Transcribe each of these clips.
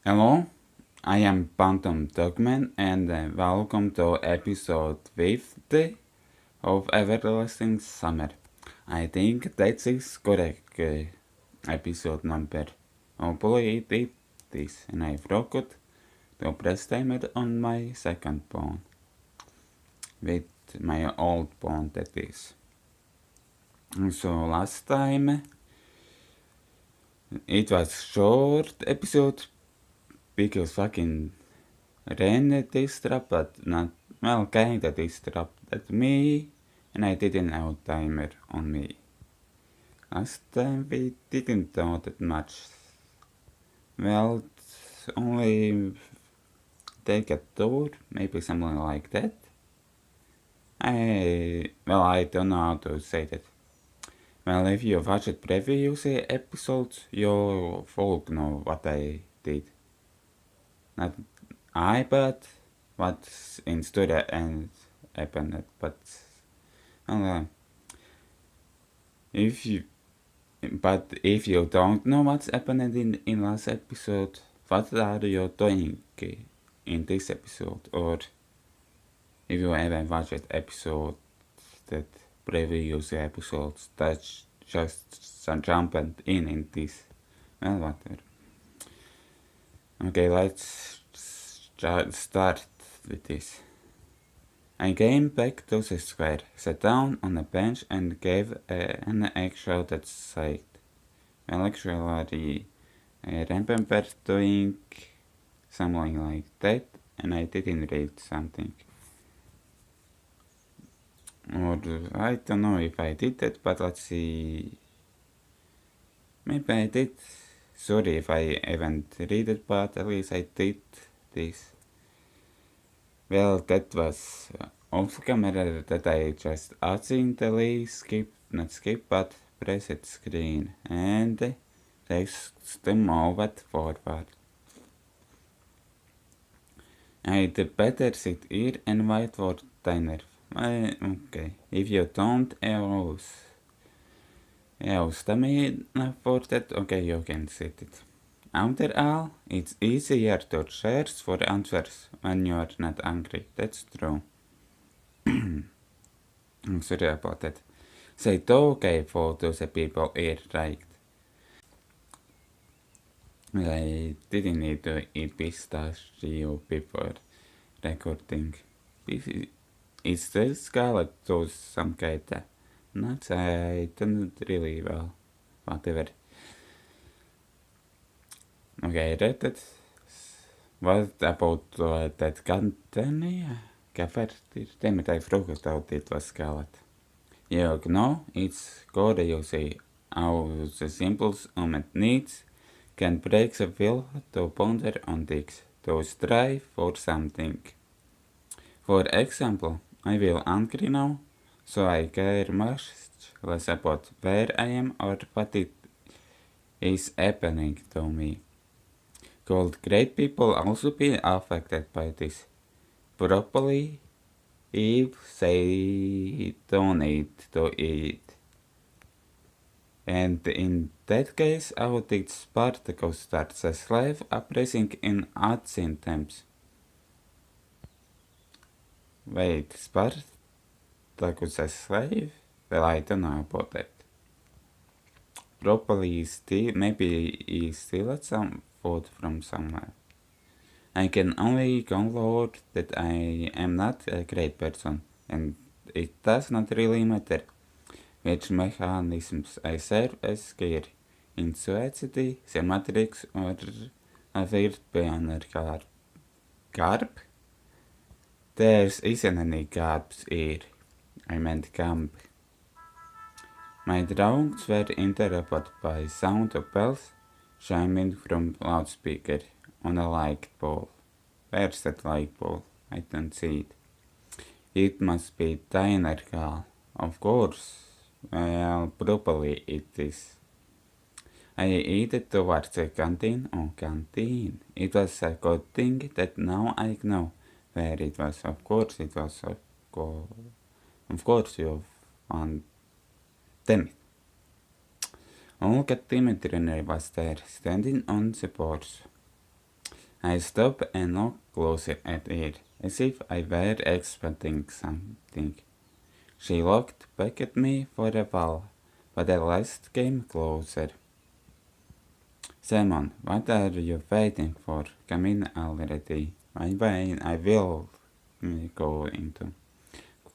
Hello, I am PhantomDogman and welcome to episode 50 of Everlasting Summer. I think that is correct episode number. Hopefully it is, and I forgot to press timer on my second phone. With my old phone that is. So last time it was short episode because fucking Ren disrupted, not, well, kinda disrupted me, and I didn't have timer on me. Last time we didn't know that much. Well, only take a tour, maybe something like that. I don't know how to say that. Well, if you watched previous episodes, you folk know what I did. Not I, but what's in story and happened, but if you don't know what's happened in last episode, what are you doing in this episode? Or if you haven't watched episode that previous episodes, that's just jumping in this. Well, whatever. Okay, let's start with this. I came back to the square, sat down on a bench and gave an eggshell that said, well, actually, I remember doing something like that, and I didn't read something. Or I don't know if I did that, but let's see. Maybe I did. Sorry if I haven't read it, but at least I did this. Well, that was off camera that I just accidentally not skip, but pressed screen and text move it forward. I'd better sit here and wait for timer. Okay, if you don't use stamina for that, okay, you can sit it. After all, it's easier to search for answers when you're not angry. That's true. I'm sorry about that. Say okay for those people here, right? I didn't need to eat pistachio before recording. Is this Scarlet to some kind of nuts? I don't really well. Whatever. Okay, read it. What about that company? Damn it, I forgot how it was called. You know, it's good you see how the symbols on needs can break the will to ponder on things, to strive for something. For example, I will angry now, so I care much less about where I am or what it is happening to me. Could great people also be affected by this? Probably if they don't need to eat. And in that case, I would think Spartacus starts a slave uprising in ancient times. Wait, Spartacus a slave? Well, I don't know about that. Probably maybe he steals some food from somewhere. I can only conclude that I am not a great person, and it does not really matter which mechanisms I serve as care, in society, the matrix, or a weird pioneer garb. There isn't any garbs here. I meant camp. My drawings were interrupted by sound of bells chiming from loudspeaker on a light pole. Where's that light pole? I don't see it. It must be diner hall. Of course. Well, probably it is. I headed towards the canteen. Oh, canteen. It was a good thing that now I know where it was. Of course it was. Of course you found. Damn it. Olga Dimitrovna was there, standing on the porch. I stopped and looked closer at her, as if I were expecting something. She looked back at me for a while, but at last came closer. Simon, what are you waiting for? Come in already. I will go into.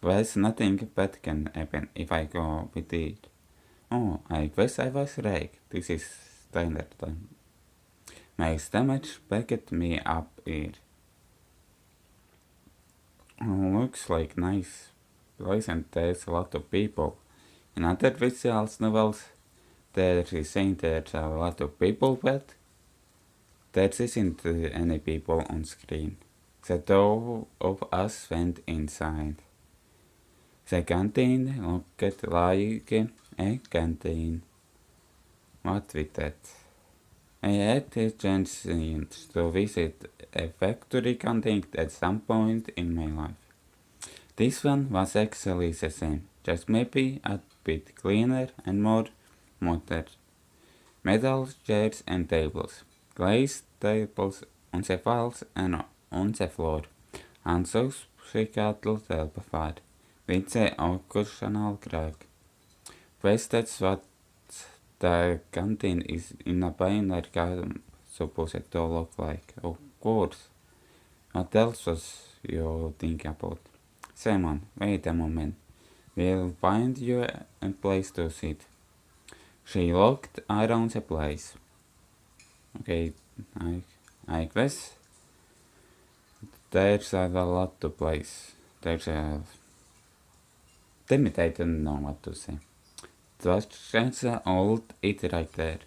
There's nothing bad can happen if I go with it. Oh, I guess I was right. This is standard time. My stomach backed me up here. Oh, looks like nice place and there's a lot of people. In other visuals novels, there is saying there's a lot of people, but there isn't any people on screen. The two of us went inside. The canteen looked like a canteen. What with that? I had a chance to visit a factory canteen at some point in my life. This one was actually the same, just maybe a bit cleaner and more modern. Metal chairs and tables, glazed tables on the walls and on the floor, and so psychiatric telephone with the occasional crack. Guess that's what the canteen is in a binary camp supposed to look like. Of course. What else was you think about? Simon, wait a moment. We'll find you a place to sit. She looked around the place. Okay, I guess there's a lot to place. There's a... Damn it, I don't know what to say. It was old it right there.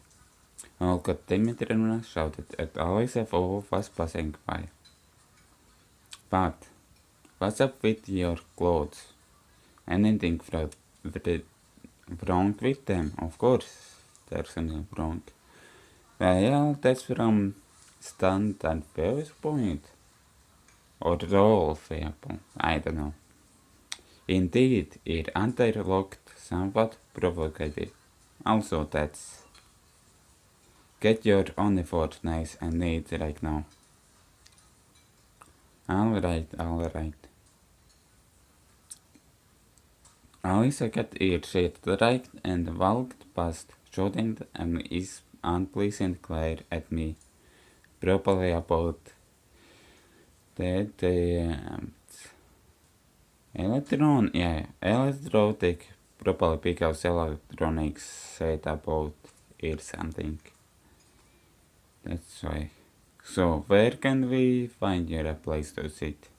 Olga Dimitrievna shouted at Alice who was passing by. But, what's up with your clothes? Anything wrong with them? Of course, there's nothing wrong. Well, that's from standard viewpoint. Or role viewpoint, I don't know. Indeed, it answer looked somewhat provocative. Also, that's... Get your uniform nice and neat right now. Alright. Alisa got her shit right and walked past, shooting an unpleasant glare at me. Probably about the electronic, probably because electronics said about it something. That's why. So, where can we find you a place to sit?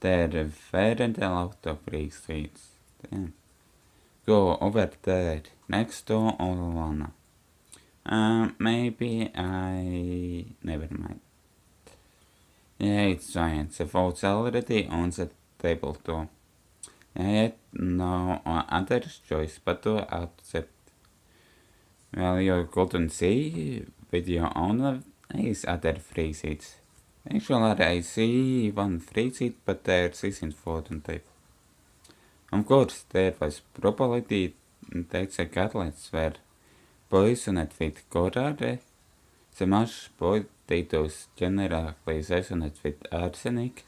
There weren't a lot of free seats. Damn. Go over there, next to Olana. Maybe I... Never mind. Yeah, it's fine. The food's already on the table too. I had no other choice but to accept. Well, you couldn't see with your own eyes other free seats. Actually, I see one free seat, but there isn't food on table. Of course, there was probability that the cutlets were poisoned with curare, the mashed potatoes generally seasoned with arsenic,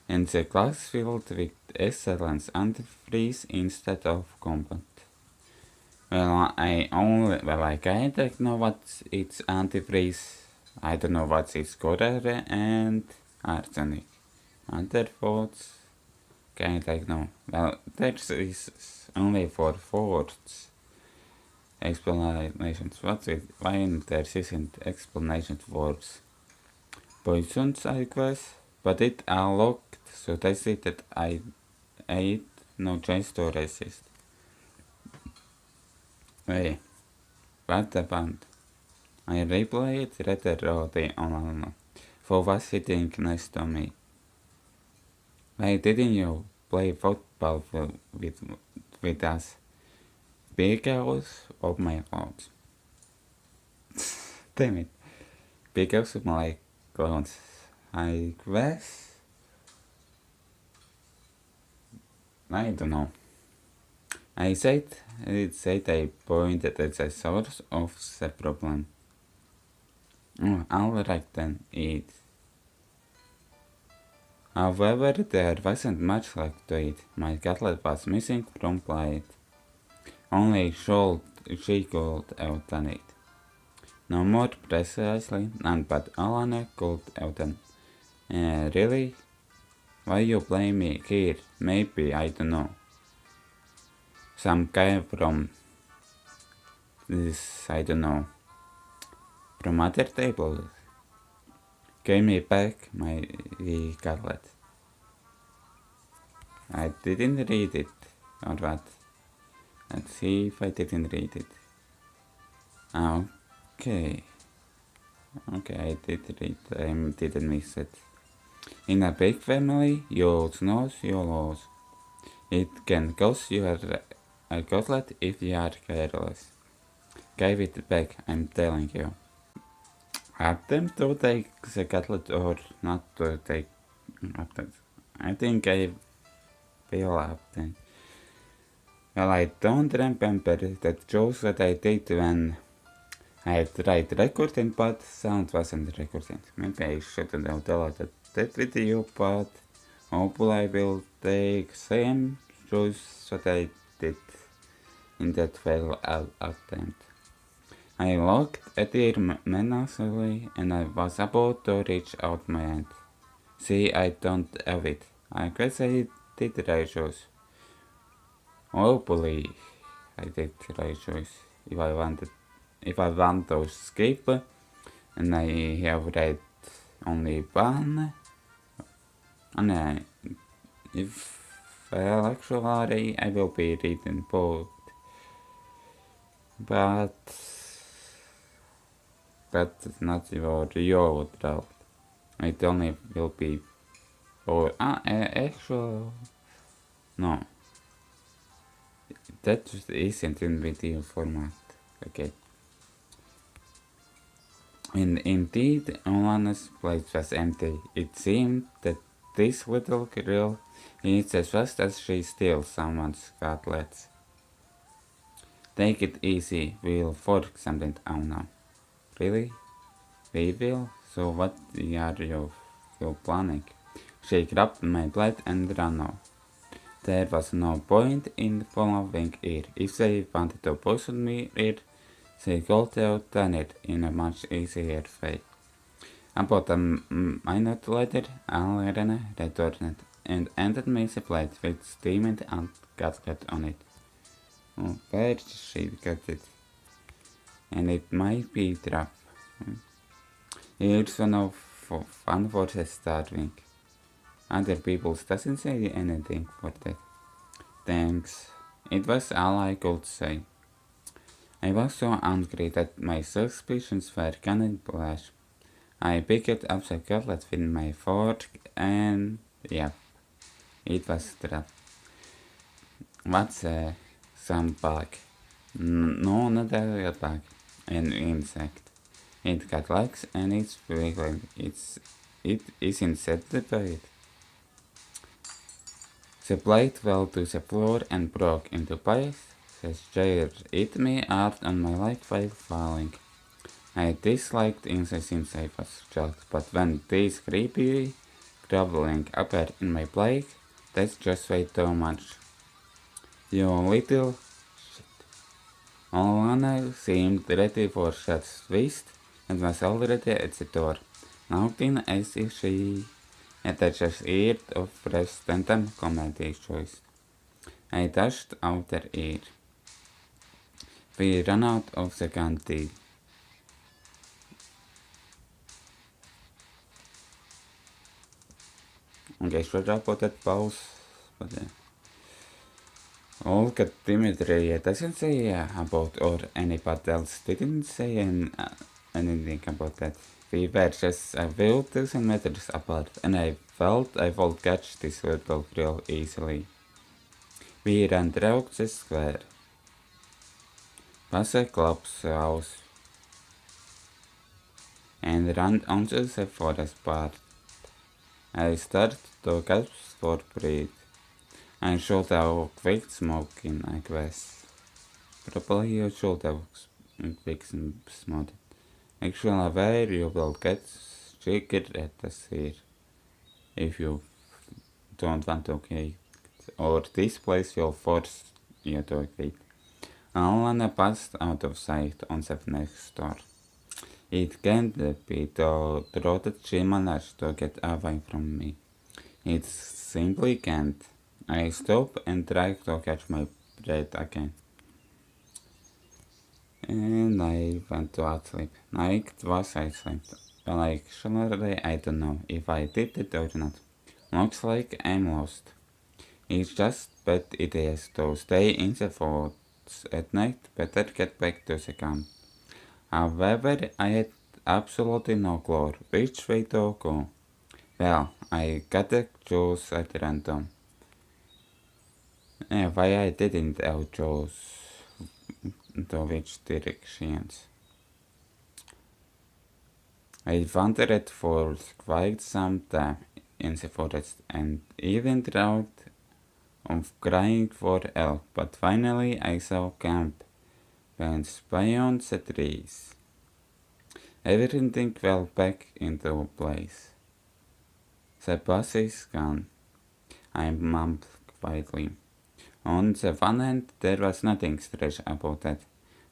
and the glass filled with excellent antifreeze instead of compound. Well, I kinda know what it's antifreeze. I don't know what it's curare and arsenic. Other foods, kinda know. Well, that is only for foods. Explanations. What's it? Why there isn't explanation for poisons, I guess? But it all looked so tasty that I ate no choice to resist. Hey, what the band? I replayed Retro on for was sitting next to me. Why didn't you play football with us? Because of my clothes. Damn it. Because of my clothes. I guess. I don't know. I said I pointed at the source of the problem. Oh, alright then, eat. However, there wasn't much left to eat. My cutlet was missing from plate. Only she could open it. No more precisely, none but Alana could open. Really? Why you blame me here? Maybe, I don't know. Some guy from this, I don't know, from other table gave me back my cutlet. I didn't read it, or what? Let's see if I didn't read it. Okay. Okay, I did read, I didn't miss it. In a big family, you snooze, you lose. It can cost you a cutlet if you are careless. Give it back, I'm telling you. Attempt to take the cutlet or not to take attempt. I think I will attempt. Well, I don't remember the jokes that I did when I tried recording, but sound wasn't recording. Maybe I shouldn't have deleted that video, but hopefully I will take same choice that I did in that failed attempt. I looked at it menacingly and I was about to reach out my hand. See, I don't have it. I guess I did right choice. Hopefully I did right choice. If I want to skip and I have read only one, and if actually I will be reading both, but that's not your route. It only will be for actual no. That isn't in video format. Okay. And indeed, Olana's place was empty. It seemed that this little girl eats as fast as she steals someone's cutlets. Take it easy, we'll fork something out now. Really? We will? So what are you planning? She grabbed my plate and ran off. There was no point in following her. If they wanted to poison me, they could have done it in a much easier way. About a minute later, Alana returned and handed me the plate with steamed and cutlet on it. Oh, where she got it? And it might be trap. Here's one for the starving. Other people doesn't say anything for that. Thanks. It was all I could say. I was so angry that my suspicions were gonna blush. I picked up the cutlet with my fork and yep, it was trapped. What's a sandbag? No, not a bag. An insect. It got legs and it's wiggling. It is inside the plate. The plate fell to the floor and broke into pieces. The chair hit me hard on my leg while falling. I disliked insects since I was a child, but when these creepy, crawling appeared in my plate, that's just way too much. You little shit. Alana seemed ready for such twist and was already at the door, knocking as if she had just heard of fresh stand-up comedy choice. I dashed out her ear. We ran out of the canteen. Okay, sorry about that pause, but Olga Dimitri doesn't say about or anybody else didn't say anything about that. We were just a few dozen meters apart, and I felt I would catch this little girl easily. We ran through the square, past the club's house, and ran onto the forest path. I started to gasp for breath. I should have quit smoking, I guess. Probably you should have quit smoking. Actually, where you will get triggered this here if you don't want to quit, or this place will force you to quit. Alana passed out of sight on the next door. It can't be the that she managed to get away from me. It simply can't. I stopped and tried to catch my breath again. And I went to sleep. Like, was I slept? Well, actually, I don't know if I did it or not. Looks like I'm lost. It's just bad ideas to stay in the woods at night. Better get back to the camp. However, I had absolutely no clue which way to go. Well, I gotta choose at random. Why I didn't choose to which directions? I wandered for quite some time in the forest and even tried of crying for help, but finally I saw camp fence beyond the trees. Everything fell back into place. The bus is gone, I mumbled quietly. On the one hand, there was nothing strange about that.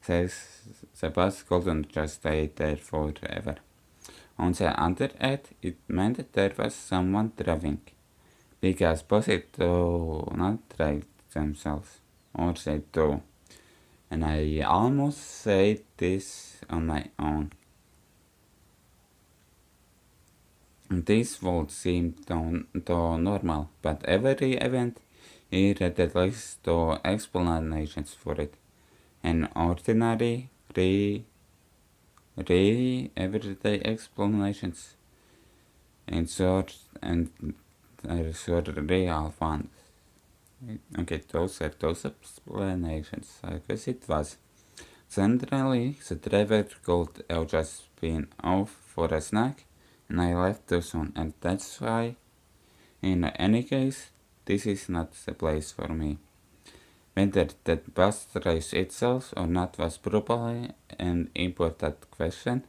The bus couldn't just stay there forever. On the other hand, it meant there was someone driving, because buses do not drive themselves, or they do. And I almost said this on my own. This would seem to normal, but every event here had at least two explanations for it. An ordinary, really everyday explanations, and short real ones. Okay, those are those explanations. I guess it was. Generally, the driver could have just been off for a snack, and I left too soon, and that's why, in any case, this is not the place for me. Whether that bus drives itself or not was probably an important question,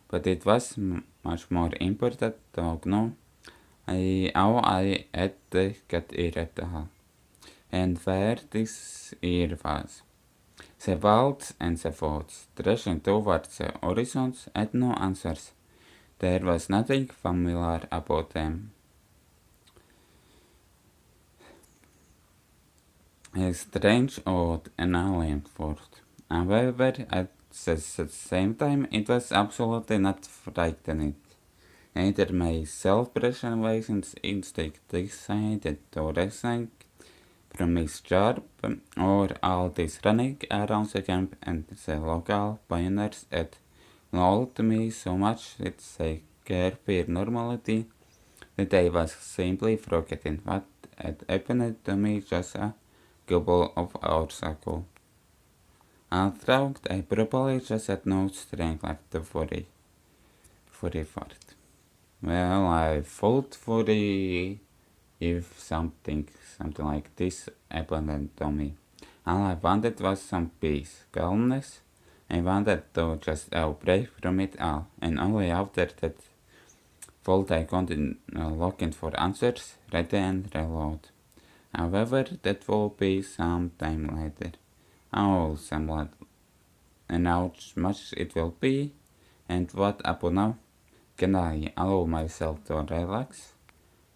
but it was much more important to know how I had to get here at all, and where this here was. The walls and the woods, stretching towards the horizons, had no answers. There was nothing familiar about them. A strange, odd, and alien thought. However, at the same time, it was absolutely not frightening. Either my self-preservation instinct decided to resign from his job, or all this running around the camp and the local pioneers had lulled me so much with their carefree normality that I was simply forgetting what had happened to me just a couple of hours ago. Although I probably just had no strength left to worry for it. Well, I fought for the if something like this happened to me. All I wanted was some peace, calmness. I wanted to just out break from it all, and only after that fault I continued looking for answers, read and reload. However, that will be some time later. Oh, somewhat, and how much it will be, and what up now? Can I allow myself to relax?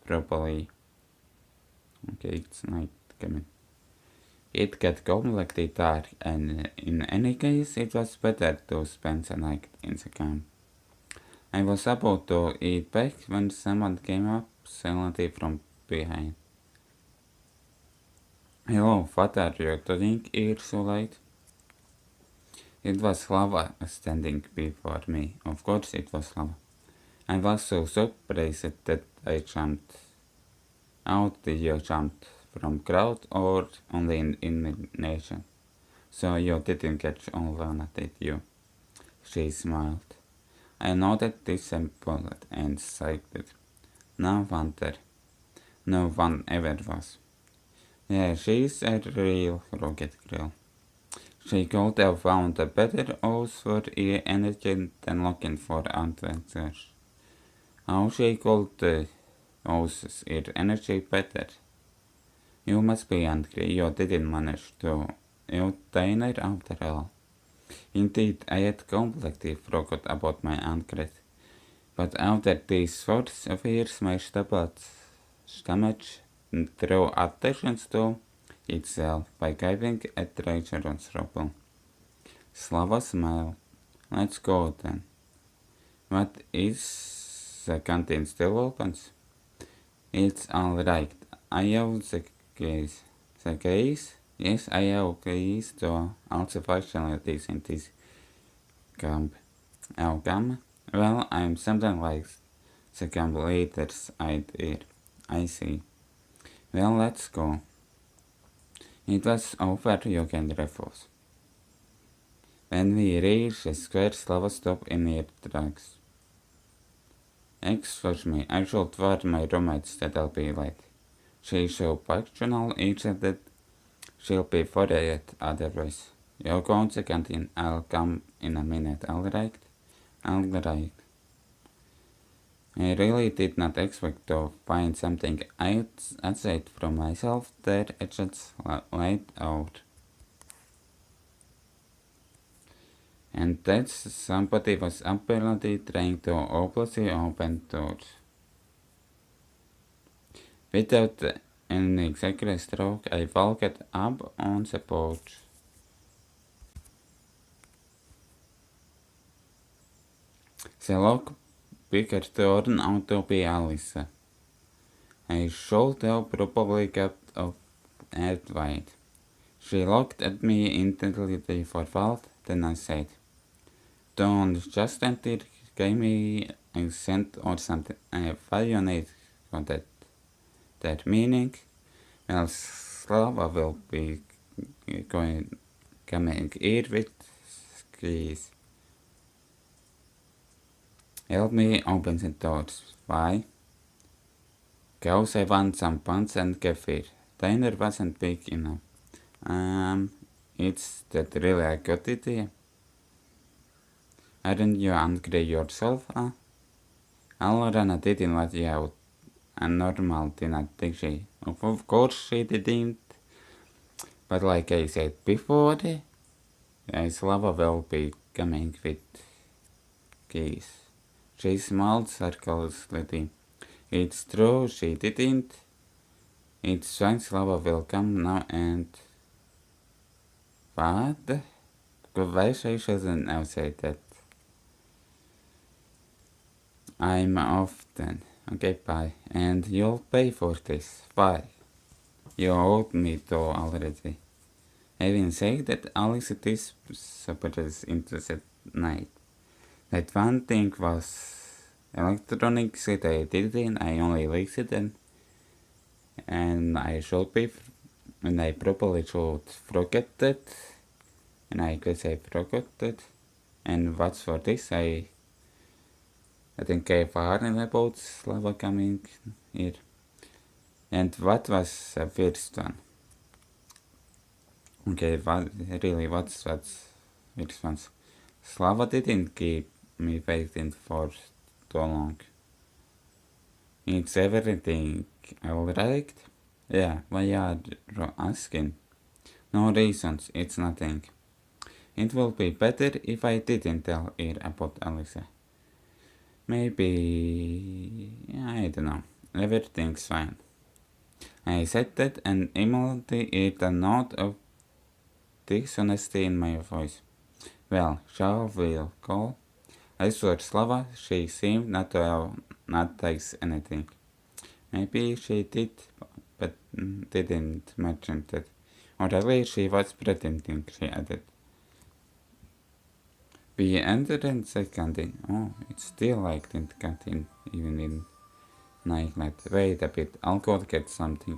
Probably. Okay, it's night coming. It got completely dark, and in any case, it was better to spend the night in the camp. I was about to eat back when someone came up silently from behind. Hello, what are you doing here so late? It was Lava standing before me. Of course it was Lava. I was so surprised that I jumped out. Did you jump from crowd or only in imagination? So you didn't catch on Lana, did you? She smiled. I nodded disappointed and sighed. No wonder. No one ever was. Yeah, she's a real rocket girl. She could have found a better use for her energy than looking for adventures. How she could use her energy better? You must be angry you didn't manage to obtain it after all. Indeed, I had completely forgot about my anger. But after these words of hers, my stomach drew attention to itself by giving a treacherous rumble. Slava smiled. Let's go then. What is the canteen still open? It's all right. I have the keys. The keys? Yes, I have keys to all the facilities in this camp. Our camp? Well, I'm something like the camp leader's idea. I see. Well, let's go. It was over you can refuse. When we reached the square, Slava stopped in her tracks. Excuse me, I should warn my roommates that I'll be late. She's so punctual each that she'll be worried otherwise. You go to the canteen, I'll come in a minute, alright? Alright. I really did not expect to find something outside from myself there. It just laid out. And that somebody was apparently trying to obviously open doors. Without an exact stroke, I walked up on the porch. The lock picker turned out to be Alice. I should have probably kept off at wide. She looked at me intently for a while, then I said, don't just stand there, give me a cent or something. What you need for that meaning? Well, Slava will be coming here with keys. Help me open the doors. Why? Cause I want some buns and kefir. Dinner wasn't big enough. Is that really a good idea? Aren't you angry yourself, huh? Alorana didn't let you out. And normal didn't think she. Of course she didn't. But like I said before, Slava will be coming with keys. She smiled sarcastically. It's true, she didn't. It's fine, Slava will come now and... What? Why she shouldn't have said that? I'm off then. Okay, bye. And you'll pay for this. Why? You owed me though already. Having said that, Alex is surprised into the night. That one thing was electronics that I didn't, I only listened and I should be, and I probably should forget it, and I guess I forgot it, and what's for this, I think I warned about Slava coming here. And what was the first one? Okay, what's first one? Slava didn't keep me waiting for too long. It's everything alright? Yeah, why are you asking? No reasons, it's nothing. It will be better if I didn't tell her about Alicia. Maybe... I don't know. Everything's fine. I said that and immediately heard a note of dishonesty in my voice. Well, shall we call? As for Slava, she seemed not to notice anything. Maybe she did, but didn't mention that. Or at least she was pretending, she added. We entered the canteen. Oh, it's still like the canteen, even in nightlight. Wait a bit, I'll go get something.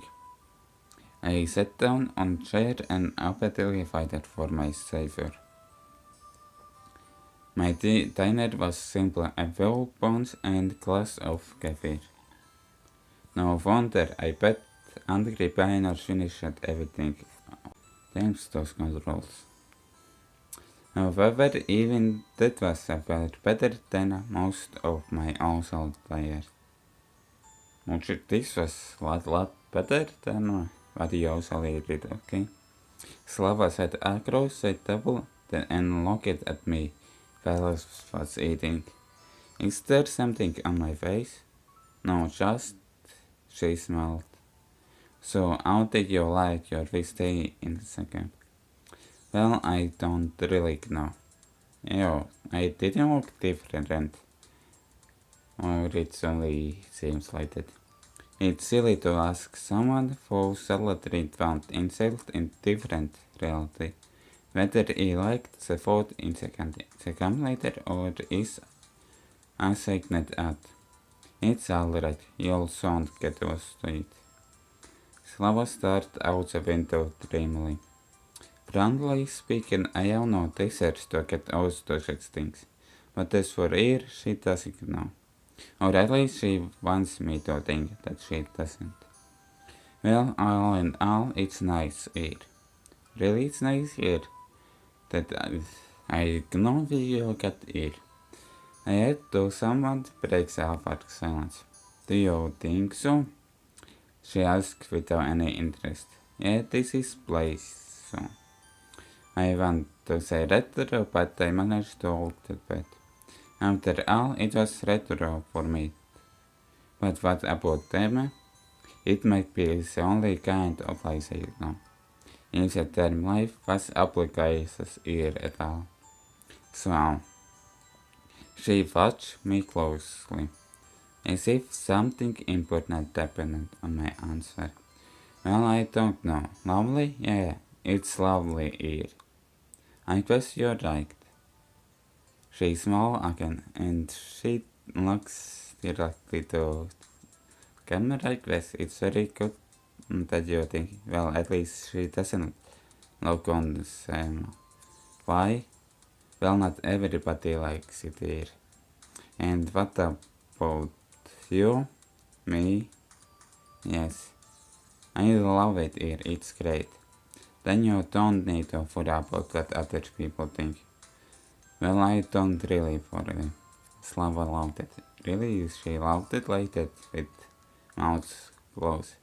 I sat down on a chair and apparently waited for my savior. My dinner was simply a few buns and glass of kefir. No wonder, I bet Angry Pioneer finished everything thanks to those controls. However, even that was better than most of my household players. This was a lot better than what you usually did, okay? Slava sat across the table and looked at me while I was eating. Is there something on my face? No, just, she smiled. So how did you like your stay in the second? Well, I don't really know. I didn't look different. Or it only seems like that. It's silly to ask someone who solidly found himself in different reality whether he liked the food in second later or is assigned at. It's alright, you'll soon get used to it. Slava stared out the window dreamily. Frankly speaking, I have no desires to get used to such things. But as for her, she doesn't know. Or at least she wants me to think that she doesn't. Well, all in all, it's nice here. Really, it's nice here. That I know you got here. I had to someone breaks the awkward silence. Do you think so? She asked without any interest. Yeah, this is place, so. I want to say retro, but I managed to hold it back. After all, it was retro for me. But what about them? It might be the only kind of place I know. In the term life was applications here at all. So, she watched me closely, as if something important depended on my answer. Well, I don't know. Lovely? Yeah, it's lovely here. I guess you're right. She smiled again, and she looks directly to camera. I guess it's very good that you think. Well, at least she doesn't look on the same. Why? Well, not everybody likes it here. And what about you? Me? Yes. I love it here, it's great. Then you don't need to worry about what other people think. Well, I don't really worry. Slava loved it. Really, she loved it like that, with mouth closed.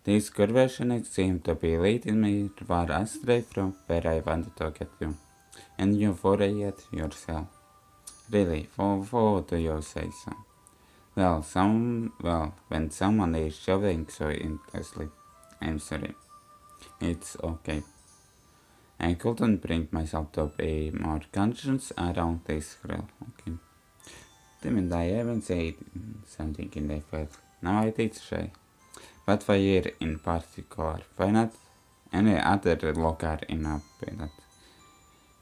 This conversation seemed to be leading me far astray from where I wanted to get to. And you worry at yourself. Really, for do you say so? Well, when someone is showing so intensely, I'm sorry. It's okay. I couldn't bring myself to be more conscious around this girl. Okay. Didn't I even say something in the field? No, I did say. But for you in particular, why not any other locker in a pilot?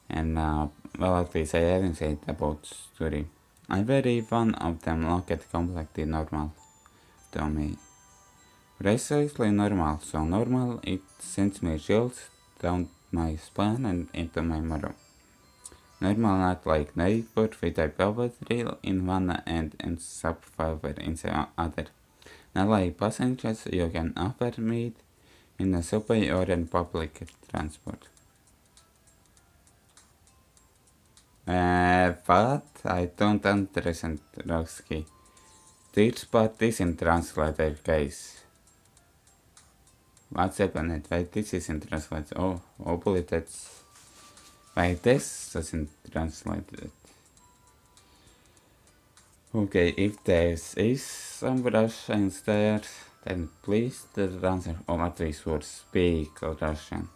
And well, at least I haven't said about story. I very one of them looked completely normal to me. Precisely normal, so normal it sends me chills down my spine and into my marrow. Normal not like neighbor with a velvet drill in one end and subwoofer in the other. Not like passengers you can offer meet in a subway or in public transport. But I don't understand, Roski. This part isn't translated, guys. What's happened? Why this isn't translated? Oh, hopefully that's why this doesn't translate it. Okay, if there is some Russians there, then please answer, or at least would speak Russian.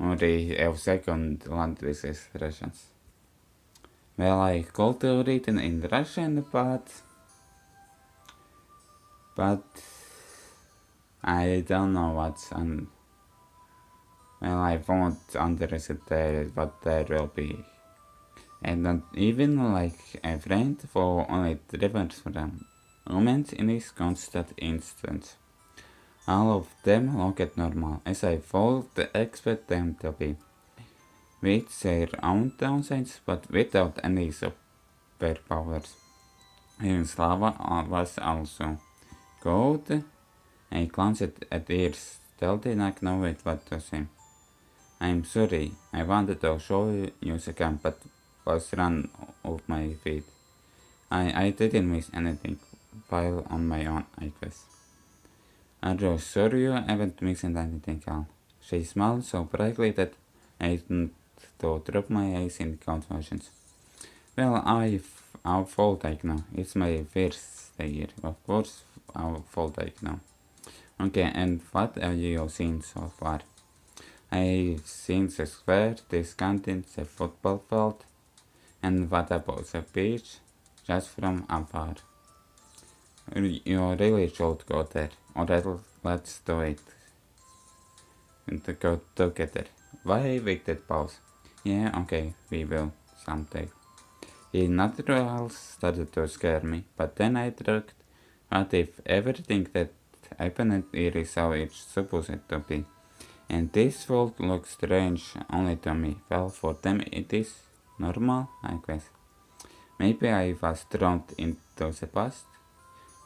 Only a second language is Russians. Well, I could read it in Russian, but I don't know what's on. Well, I won't understand what there will be. And not even like a friend who only differs from moments in this constant instance. All of them look at normal, as I fully expect them to be, with their own downsides, but without any superpowers. Even Slava was also good. I glanced at ears, still did not know what to say. I'm sorry, I wanted to show you the camp, but was run off my feet. I didn't miss anything while on my own, I guess. Are you sure you haven't missed anything, Al? She smiled so brightly that I didn't to drop my eyes in confusions. Well, our fault I know. It's my first year. Of course, our fault I know. Okay, and what have you seen so far? I've seen the square, this canteen, the football field, and what about the beach? Just from afar. You really should go there, or else let's do it. And to go together. Why wicked pause? Yeah, okay, we will, someday. The naturals started to scare me, but then I thought, what if everything that happened here is how it's supposed to be? And this world looks strange only to me. Well, for them it is normal, I guess. Maybe I was thrown into the past.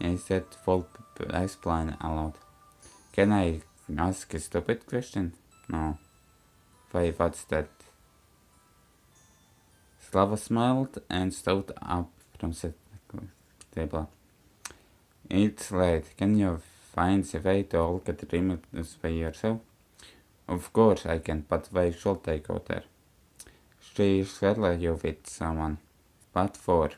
I said full explain aloud. Can I ask a stupid question? No. Why, what's that? Slava smiled and stood up from the table. It's late. Can you find a way to look at the images by yourself? Of course I can, but why should I go there? She scheduled you with someone. What for?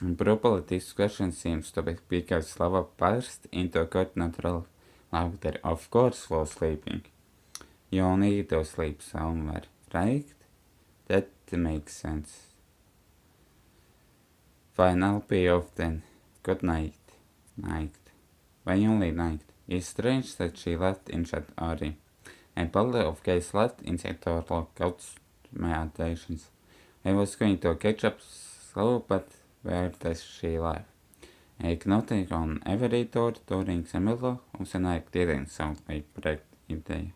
And probably this question seems to be because Slava burst into a good natural laughter. Of course for sleeping. You need to sleep somewhere, right? That makes sense. Fine, I'll be off then. Good night. Night. Why only night? It's strange that she left in that hurry. A bottle of gas left in the door caught my attention. I was going to catch up slow, but where does she live? A knocking on every door during the middle of the night didn't sound like break in day.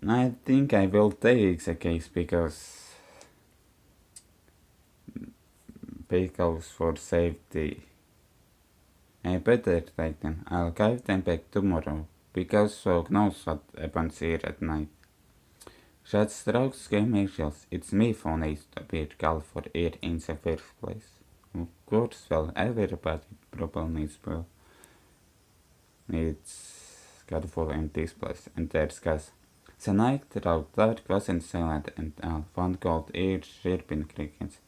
I think I will take the case because for safety. I better take them. I'll give them back tomorrow, because who knows what happens here at night. That strokes gave me chills. It's me who needs to be called for here in the first place. Of course, well, everybody probably needs careful in this place, and there's gas. The night out dark wasn't silent and all. One cold air chirping crickets.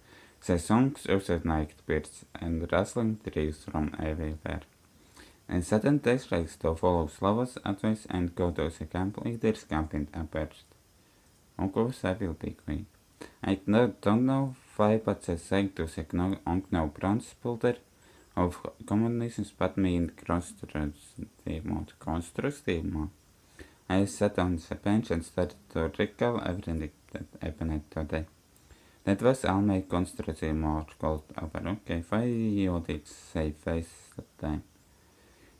The songs of the night birds and rustling trees from everywhere. And sudden distracts to follow Slava's advice and go to the camp leader's camping approached. Of course I will be quick. I don't know why, but the sight to the Onkno bronze builder of communism put me in constructive mode. I sat on the bench and started to recall everything that happened today. That was all my constructive mode called over. Okay, why you did say face that time?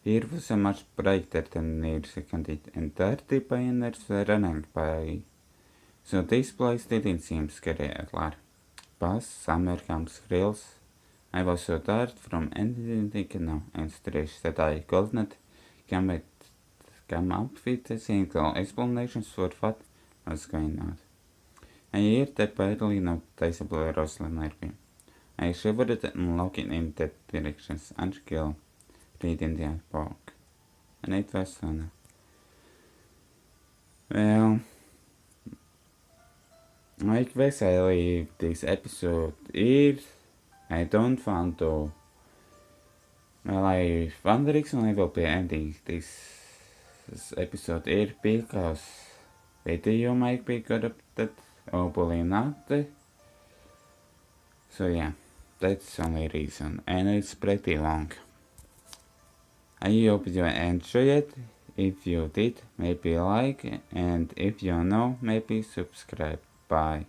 Here was a much brighter than near the candid, and 30 pioneers were running by. So this place didn't seem scary at all. Past summer camps grills. I was so tired from anything now and stressed that I could not come up with a single explanation for what was going on. I heard a barely noticeable rustle near me. I shivered and looked in that direction until reading the book. And it was fun. Well, I guess I leave this episode here. I don't want to. Well, one reason I will be ending this episode here because video might be corrupted, hopefully not. So yeah, that's the only reason, and it's pretty long. I hope you enjoyed it. If you did, maybe like, and if you know, maybe subscribe. Bye.